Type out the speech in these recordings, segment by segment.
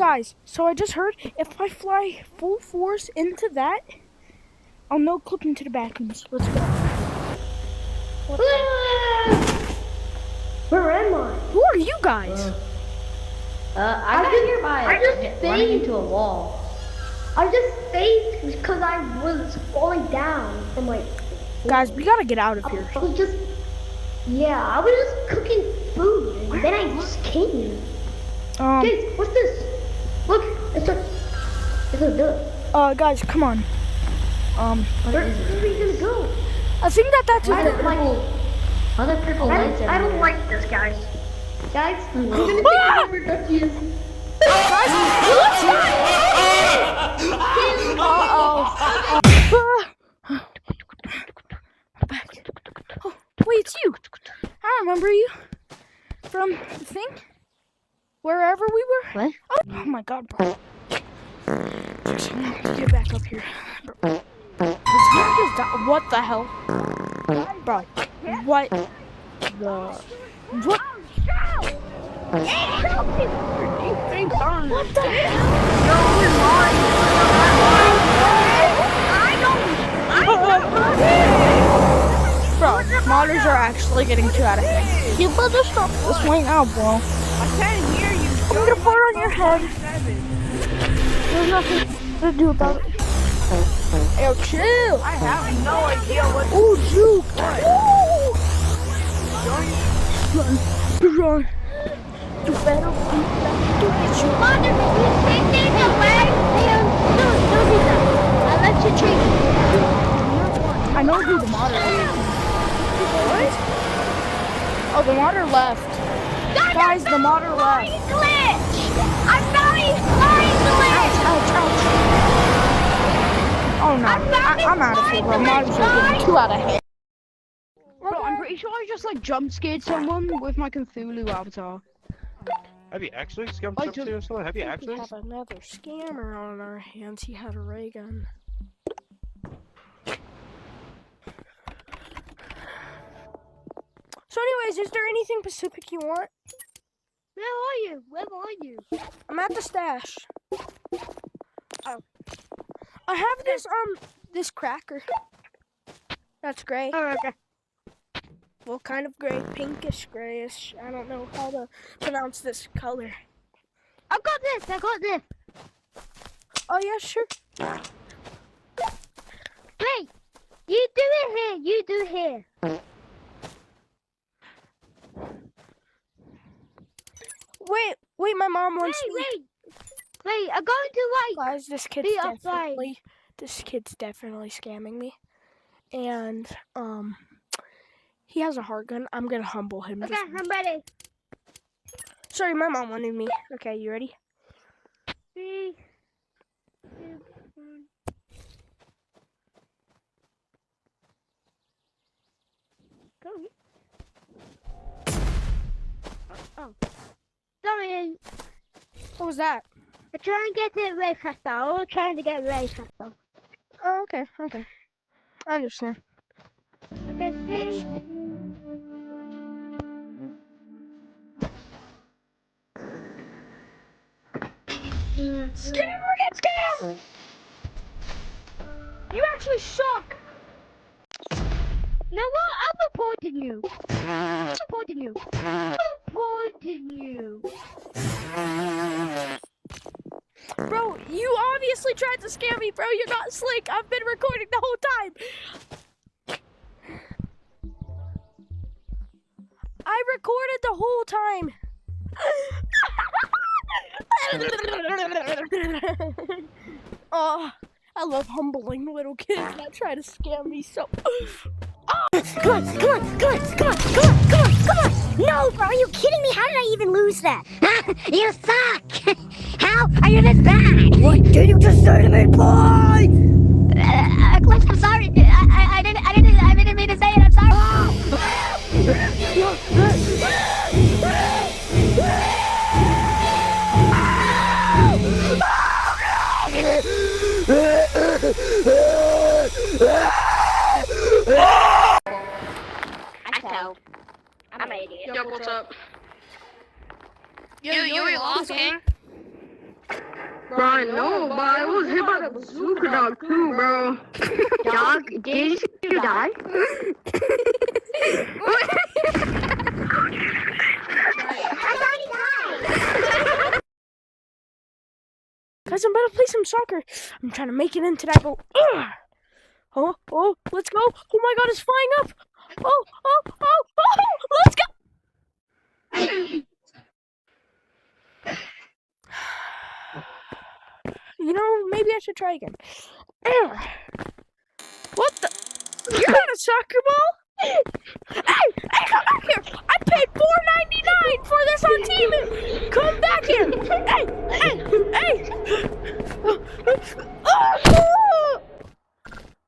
Guys, so I just heard if I fly full force into that, I'll no clip into the bathrooms. Let's go. Where am I? Who are you guys? I got here by running into a wall. I just stayed because I was falling down from like. Guys, we gotta get out of here. I was just cooking food and then I just came. Guys, what's this? Look, it's a door. Guys, come on. Where are we gonna go? I think that's Other purple lights. I don't like this, guys. Guys, I'm gonna take over Ducky's. Back. Oh, wait, it's you. I remember you from the thing. Wherever we were. What? Oh my God, bro. Get back up here. Bro. What the hell? Bro, what the... What? What the Bro, modders are actually getting too out of hand. You better stop this right now, bro. I can't hear you. I'm gonna pour it on your head. There's nothing to do about it. Yo, chill. I have no idea what. Ooh, juke. Run. You better beat that. Mother, you take things away. Don't do that. I'll let you treat me. I know who the modder is. What? Oh, the modder left. Guys, the modder left. I'm very glitch. Ouch, ouch. Oh no, I'm out of here, bro. Modders are getting too out of hand. Bro, I'm pretty sure I just like jump scared someone with my Cthulhu avatar. Have you actually scammed somebody or something? Have you actually? We have another scammer on our hands. He had a ray gun. So anyways, is there anything Pacific you want? Where are you? Where are you? I'm at the stash. Oh. I have this cracker. That's gray. Oh, okay. Well, kind of gray, pinkish grayish. I don't know how to pronounce this color. I got this. Oh yeah, sure. Wait, you do it here. You do here. Wait, my mom wants me. Wait, I'm going to like. Guys, this kid's definitely scamming me. And, he has a hard gun. I'm gonna humble him. Okay, I'm ready. Sorry, my mom wanted me. Okay, you ready? 3, 2, 1. Go. Oh. Sorry. What was that? I'm trying to get it way faster. I'm trying to get way faster. Oh, okay. I understand. Okay. Scammer, get scammed! You actually suck! Now what? I'm reporting you. Bro, you obviously tried to scam me, bro. You're not slick. I've been recording the whole time. I recorded the whole time. Oh, I love humbling little kids that try to scam me so. Come on! No, bro, are you kidding me? How did I even lose that? You suck! How are you this bad? What did you just say to me, boy? Cliff, I'm sorry. I didn't mean to say it. I'm sorry. I'm an idiot. Yo, what's up? You lost, gang? Bro, I know, but I was hit by the bazooka dog too, bro. Dog, did you die? Guys, I'm about to play some soccer. I'm trying to make it into that goal. Oh, let's go. Oh my god, it's flying up. Oh, let's go. You know, maybe I should try again. What the? You got a soccer ball? Hey, come back here! I paid $4.99 for this on TV. Come back here! Hey!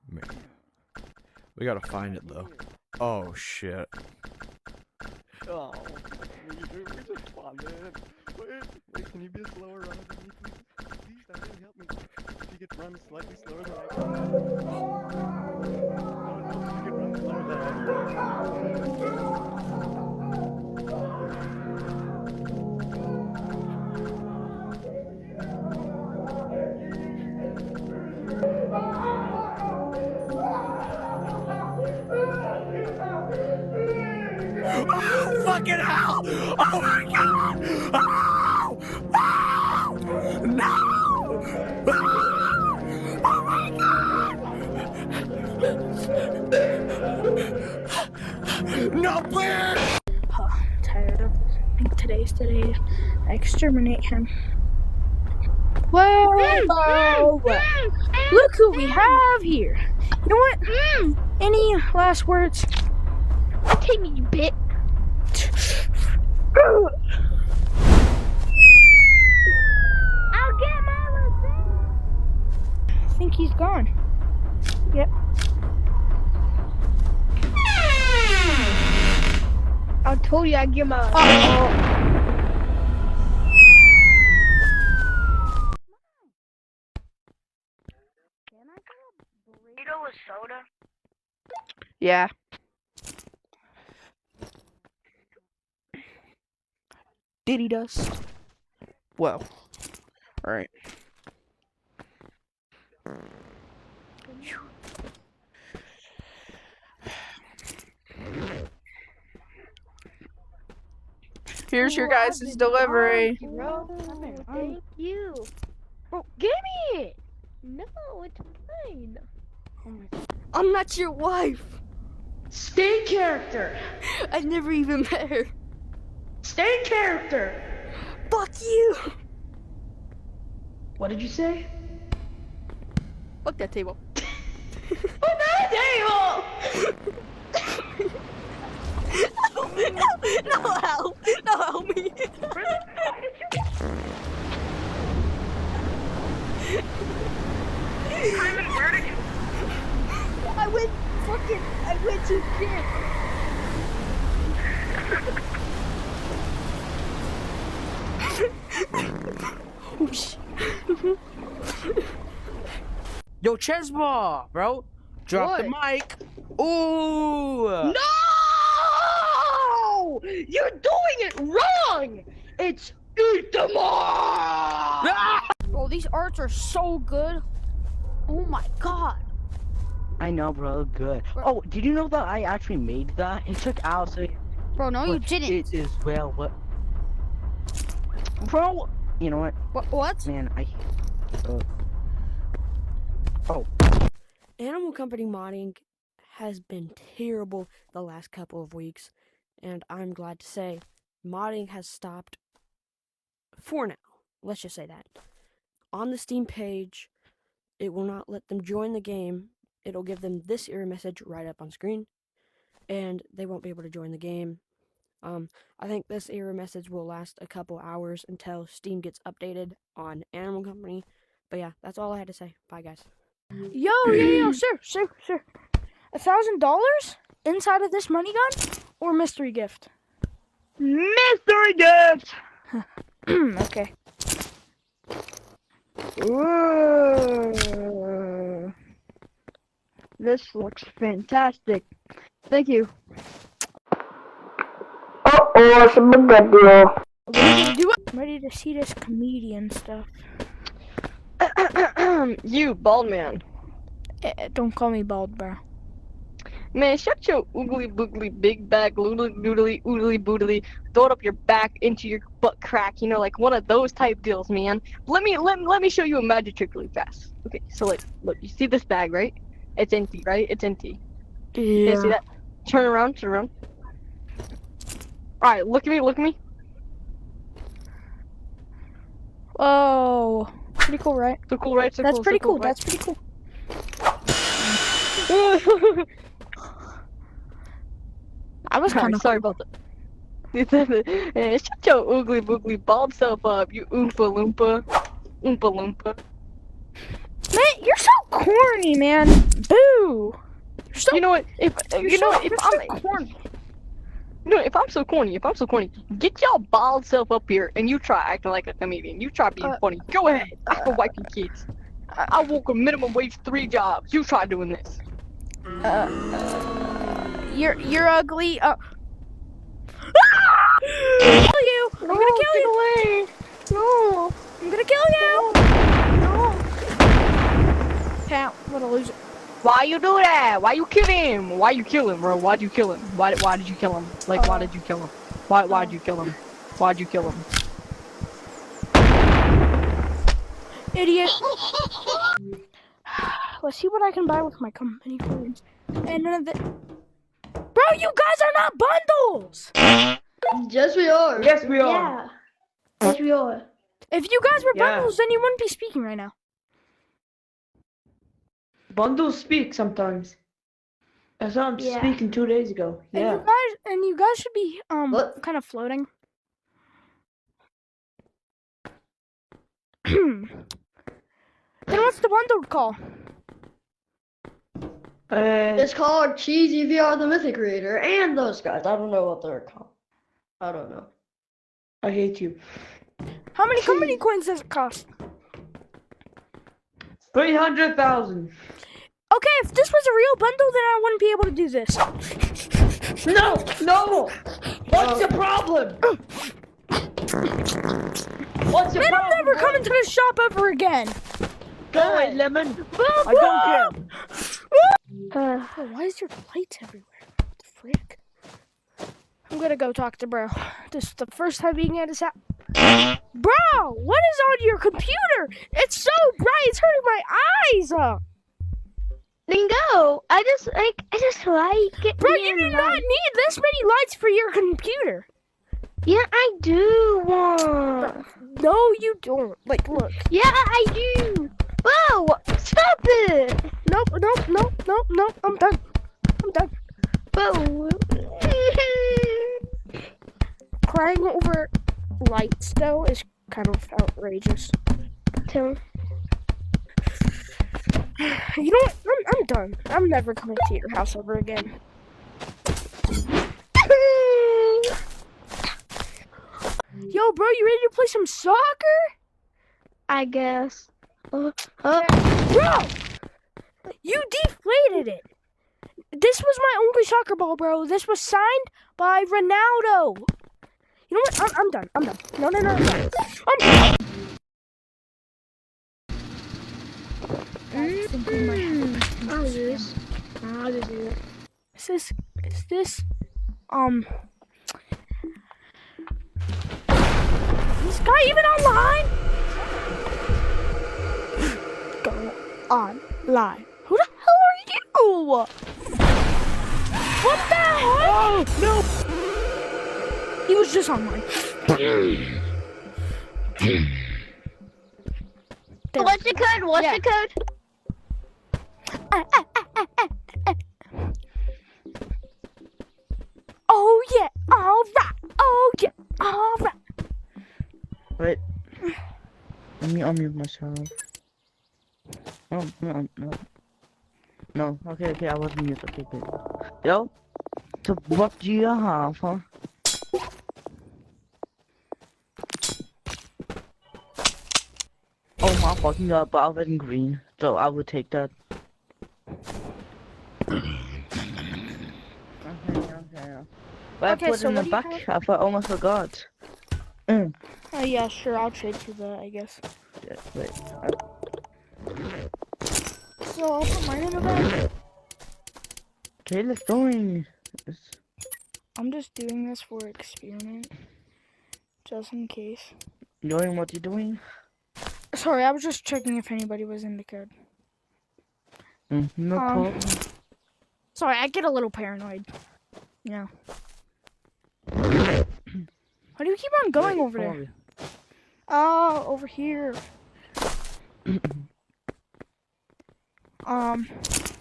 Man. We gotta find it though. Oh shit. Oh, we just spawned in. Wait, can you be a slower runner than me, please? Please, that really help me. If you could run slightly slower than I can. No, if you could run slower than I Oh, fucking hell! Oh my god! Oh! Oh! No! Oh my god! No, please! Oh, I'm tired of. I think today's today. I exterminate him. Whoa! Look who we have here. You know what? Any last words? Take me, you bit. I'll get my little thing. I think he's gone. Yep. I told you I'd get my. Burrito with soda? Yeah. Diddy dust. Well. Alright. Here's your guys' delivery. Bro, Thank you. bro, give me it. No, it's mine. I'm not your wife. Stay character. I never even met her. Stay character. Fuck you. What did you say? Fuck that table. Oh, no, table. No help. No help me. I went to shit. Oh shit. Yo, Chesball, bro. Drop the mic. Ooh. No! You're doing it wrong. It's Utama. Ah! Bro, these arts are so good. Oh my god. I know, bro. Good. Oh, did you know that I actually made that? It took hours. Bro, no, you didn't. It is what? Bro, you know what? What? Man, Oh. Animal Company modding has been terrible the last couple of weeks, and I'm glad to say modding has stopped for now. Let's just say that. On the Steam page, it will not let them join the game. It'll give them this error message right up on screen, and they won't be able to join the game. I think this error message will last a couple hours until Steam gets updated on Animal Company. But yeah, that's all I had to say. Bye, guys. Yo, sir. $1,000 inside of this money gun or mystery gift? Mystery gift. Okay. Whoa. This looks fantastic. Thank you. I'm ready to see this comedian stuff. You, bald man. Don't call me bald, bro. Man, shut your oogly boogly big bag loodly doodly oodly boodly, throw it up your back into your butt crack, you know, like one of those type deals, man. Let me show you a magic trick really fast. Okay, so like, look, you see this bag, right? It's empty, right? It's empty. You see that? Turn around, turn around. Alright, look at me, look at me. Oh, pretty cool, right? So cool, right? So That's cool, pretty so cool, cool. right? That's pretty cool. I was kind of sorry about that. Shut your oogly boogly bald self up, you oompa loompa. Oompa loompa. Man, you're so corny, man. Boo. You're so, You know what? If you're so corny. No, if I'm so corny, get your bald self up here and you try acting like a comedian. You try being funny. Go ahead. I can wipe your kids. I work a minimum wage 3 jobs. You try doing this. You're ugly. Kill you. I'm gonna kill you. Away. No. I'm gonna kill you. No. Count. What a loser. Why you do that? Why you kill him? Why you kill him, bro? Why'd you kill him? Why did you kill him? Like, why did you kill him? Why'd you kill him? Why'd you kill him? Idiot. Let's see what I can buy with my company coins. And none of the. Bro, you guys are not bundles. Yes, we are. Yes, we are. Yeah. Yes, we are. If you guys were Yeah. bundles, then you wouldn't be speaking right now. Bundles speak sometimes. I saw him Yeah. speaking 2 days ago. Yeah. And you guys should be What? kind of floating. Then what's the bundle call? It's called Cheesy VR the Mythic Creator and those guys. I don't know what they're called. I don't know. I hate you. How many company coins does it cost? 300,000. Okay, if this was a real bundle, then I wouldn't be able to do this. No! No! What's the problem? What's the Man, I'm problem? never coming to this shop ever again. Go away, Lemon. I don't care. Bro, why is your lights everywhere? What the frick? I'm gonna go talk to bro. This is the first time being at his house. Bro, what is on your computer? It's so bright, it's hurting my eyes up. Lingo, I just like it. Bro, you do not need this many lights for your computer. Yeah, I do want. No, you don't. Like, look. Yeah, I do. Whoa, stop it. Nope. I'm done. Whoa. Crying over lights, though, is kind of outrageous. Tim. You know what? I'm done. I'm never coming to your house ever again. Yo, bro, you ready to play some soccer? I guess. Bro! You deflated it! This was my only soccer ball, bro. This was signed by Ronaldo. You know what? I'm done. No, I'm done. I'm done. I'll do this. Is this, is this guy even online? Go online. Who the hell are you? What the heck? Oh, no! He was just online. What's the code? What's the code? Oh yeah, alright. Oh yeah, alright. Wait. Let me unmute myself. No, okay, I wasn't mute. Okay, good. Yo, so what do you have, huh? Oh my fucking god, but I was in green, so I would take that. Okay. But I Okay, put so in the what do you back, I almost forgot. Yeah, sure, I'll trade you that, I guess. Yeah, wait. So I'll put mine in the bag. Okay, let's going. I'm just doing this for experiment, just in case. Knowing what you're doing? Sorry, I was just checking if anybody was in the code. No problem. Sorry, I get a little paranoid. Yeah. Why do you keep on going over there? Oh, over here.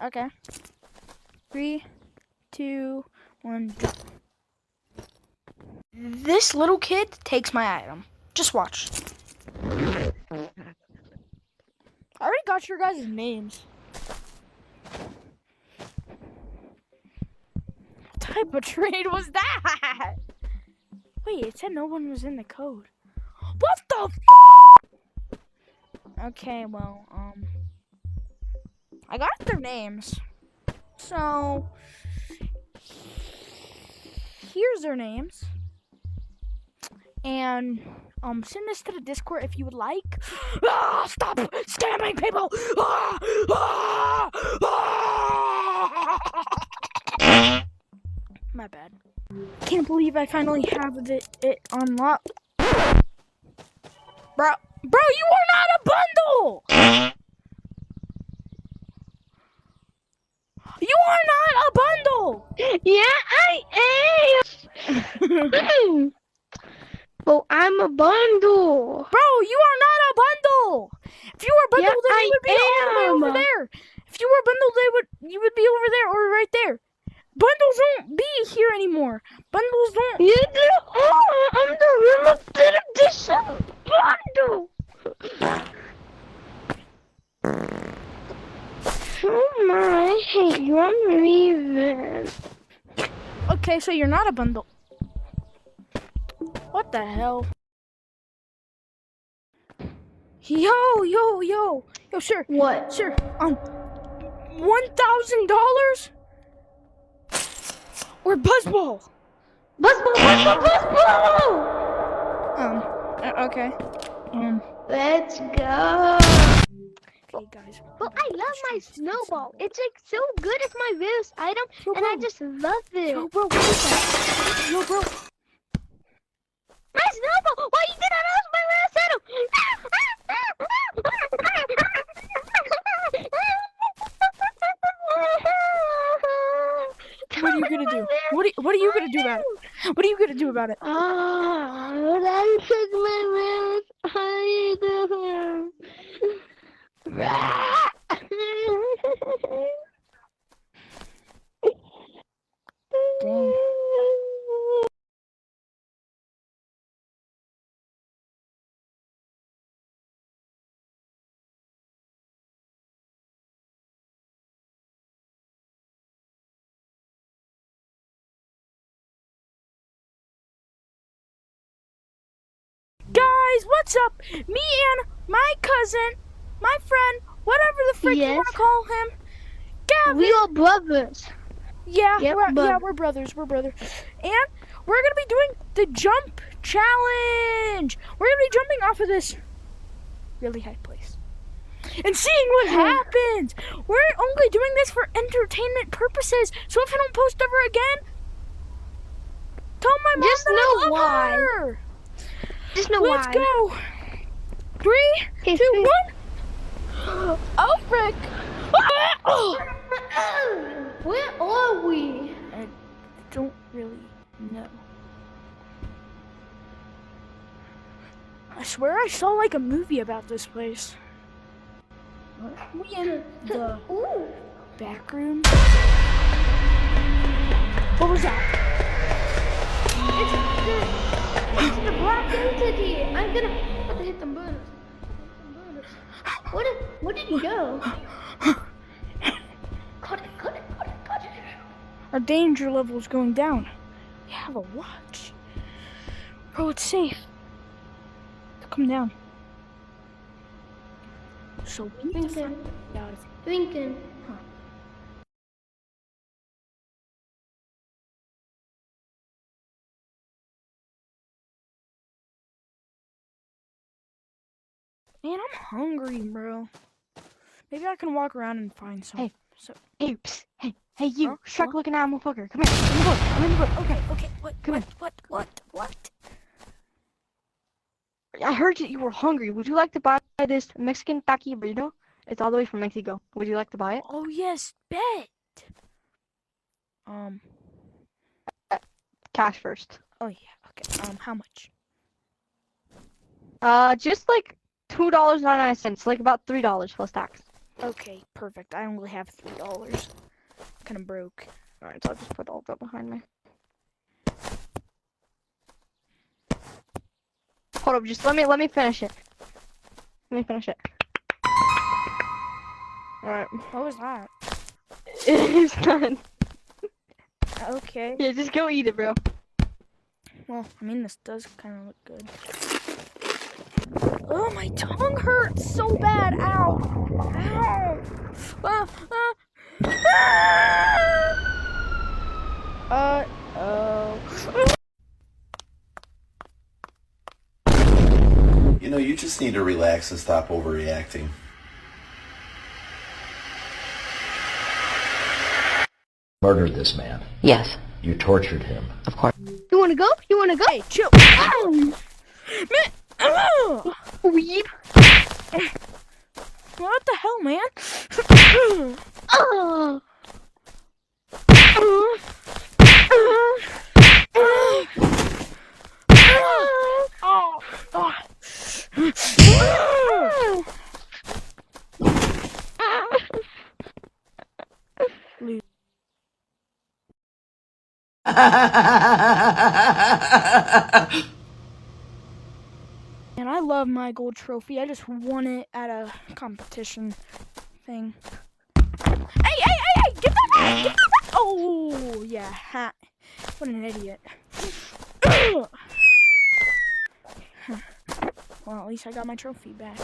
Okay. 3, 2, 1, go. This little kid takes my item. Just watch. I already got your guys' names. What type of trade was that? Wait, it said no one was in the code. What the f? Okay, well, I got their names. So, here's their names. And, send this to the Discord if you would like. Ah, stop scamming people! Ah, ah, ah. My bad. Can't believe I finally have it unlocked. Bro, you are not a bundle! You are not a bundle! Yeah, I am. Well, I'm a bundle. Bro, you are not a bundle! If you were a bundle, Yeah, then I you would be all the way am. over there. If you were a bundle, you would be over there or right there. Bundles don't be here anymore. Bundles don't. You do. Oh, I'm the limited edition bundle. Oh my, I hate you. I'm leaving. Okay, so you're not a bundle. What the hell? Yo, sir. What? Sir, $1,000? Or Buzzball? Buzzball! Okay. Let's go. Okay, guys. Well, I love my snowball. It's like so good. It's my rarest item, Yo, and I bro. just love it. Yo, bro, what is that? Yo, bro. My snowball! Why you did that? That was my last item! What are you gonna do? What are you gonna do about it? What are you gonna do about it? Oh, that is my Dang. Guys, what's up? Me and my cousin, my friend, whatever the frick you Yes. wanna call him, Gavin. We are brothers. Yeah, Yep, we're brothers. And we're gonna be doing the jump challenge. We're gonna be jumping off of this really high place and seeing what happens. We're only doing this for entertainment purposes. So if I don't post ever again, tell my mom Just that know I love why. her. Just know Let's why. go. 3, 2, 1. Oh frick! Where are we? I don't really know. I swear I saw like a movie about this place. We in the back room? What was that? It's the black entity. I'm gonna have to hit them burners. Where did he go? Cut it. Our danger level is going down. We have a watch. Bro, it's safe. Come down. So we need to find out if Thinking. man, I'm hungry, bro. Maybe I can walk around and find some. Hey. So, Hey, psst, hey, you, Huh? shark-looking animal fucker. Come here. I'm in the book. okay. What? Come here. What? I heard that you were hungry. Would you like to buy this Mexican taki burrito? It's all the way from Mexico. Would you like to buy it? Oh yes, bet. Cash first. Oh yeah. Okay. How much? Just like $2.99, like about $3 plus tax. Okay, perfect. I only have $3. Kind of broke. Alright, so I'll just put all that behind me. Hold up, just let me finish it. Let me finish it. Alright. What was that? It's done. Okay. Yeah, just go eat it, bro. Well, I mean, this does kind of look good. Oh, my tongue hurts so bad. Ow. Ow. Oh. You know, you just need to relax and stop overreacting. Murdered this man. Yes, You tortured him. of course. You wanna go? You wanna go? Hey, chill. Man! Oh. Weeb! What the hell, man? Oh! Man, I love my gold trophy. I just won it at a competition thing. Hey! Get that back! Get that back! Oh, yeah. Ha. What an idiot. Well, at least I got my trophy back.